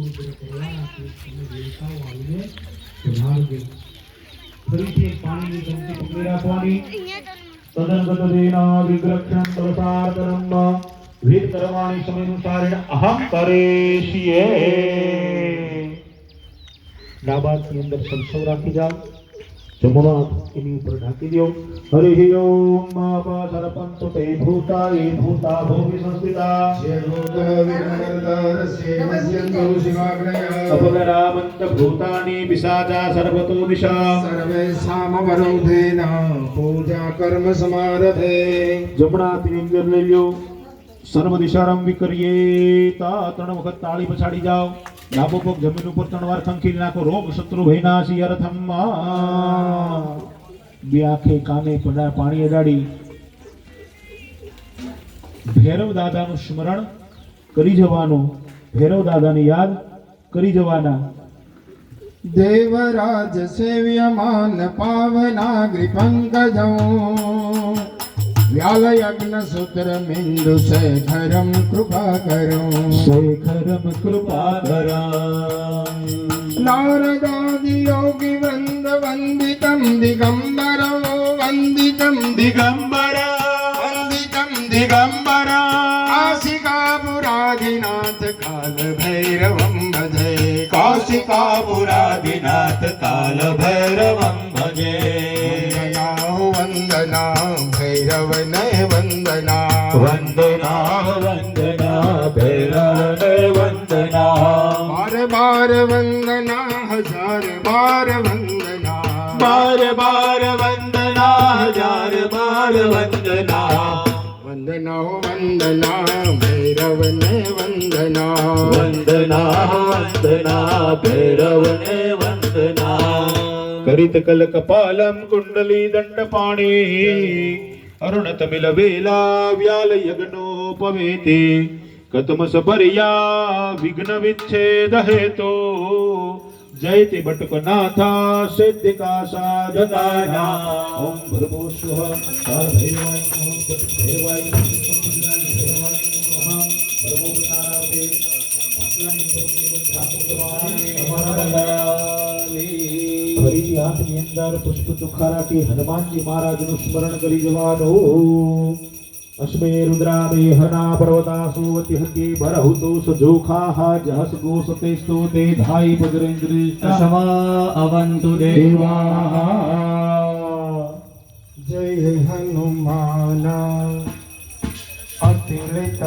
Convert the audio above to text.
ગુરુકુળ કરવાના છે તમે દેવતાઓ આવીને જમાડજો ફરીથી પાણીની ગંતી પકડી રાખવાની તદનગત દેના વિગ્રક્ષણ કલસાર્તનમ વેદ કરવાની સમયાનુસાર અહમ કરેશીએ ડાબાની અંદર સંસવ રાખી જાઓ જમણો એની ઉપર ઢાંકી દો હરિ ઓમ મા સરપંચ તે ભૂતા એ ભૂતા ભૂમિ સંસ્થિતા જે ભૂત વિરમરદસ્ય નમસ્યંતો શિવાગ્નય અપગરામંત ભૂતાની વિસાજા સર્વતો દિશા સર્વે સામવરોધેન પૂજા કર્મ સમારભે જમણા હાથની અંદર લઈ લ્યો સર્વ દિશારમ વિકરીએ તા 3 વખત તાળી પછાડી જાઓ ડાબો પગ જમીન ઉપર 3 વાર ખંખીરી નાખો રોગ શત્રુ ભયનાશી અર્થમ બે આંખે કાને પાણી અડાડી ભૈરવ દાદાનું સ્મરણ કરી જવાનું ભૈરવ દાદાની યાદ કરી જવાના દેવરાજ સેવ્યમાન પાવનાગ્રિ પંકજં વ્યાલ યજ્ઞ સૂત્ર બિંદુ શેખરમ કૃપાકરમ નારદાદિ યોગી વૃંદ વંદિતમ દિગંબર કાશિકાપુરાધિનાથ કાલ ભૈરવમ ભજે કાશિકાપુરાધિનાથ કાલ ભૈરવમ ભજે વંદના ભૈરવ ને વંદના વંદના ભૈરવ ને વંદના બાર વંદના હજાર બાર વંદના બાર વંદના હજાર બાર વંદના વંદના ભૈરવ ને વંદના વંદના ભૈરવ ને વંદના કરિત કલ કપાલમ કુંડલી દંડ પાણી અરુણ તમિલ વેલા વ્યાલ યજ્ઞોપવેતે કતમ સબરિયા વિઘ્ન વિચ્છેદ હેતો જયતે બટકનાથા સિદ્ધિકા સાધના ઓમ ભર્ગો સ્વઃ ભૈરવાય ઓમ ભૈરવાય ફરીથી હાથની અંદર પુષ્પ ચોખ્ખા રાખી હનુમાનજી મહારાજનું સ્મરણ કરી જવાનું અશ્મે રુદ્રામે હરના પર્વતાસુ વતિહત્યે બરહુતો સજોખાહ જહસ ગોસતે સ્તોતે ધાઈ બજરેન્દ્રી સમા અવંતુ દેવા જય હનુમાન અતિરિત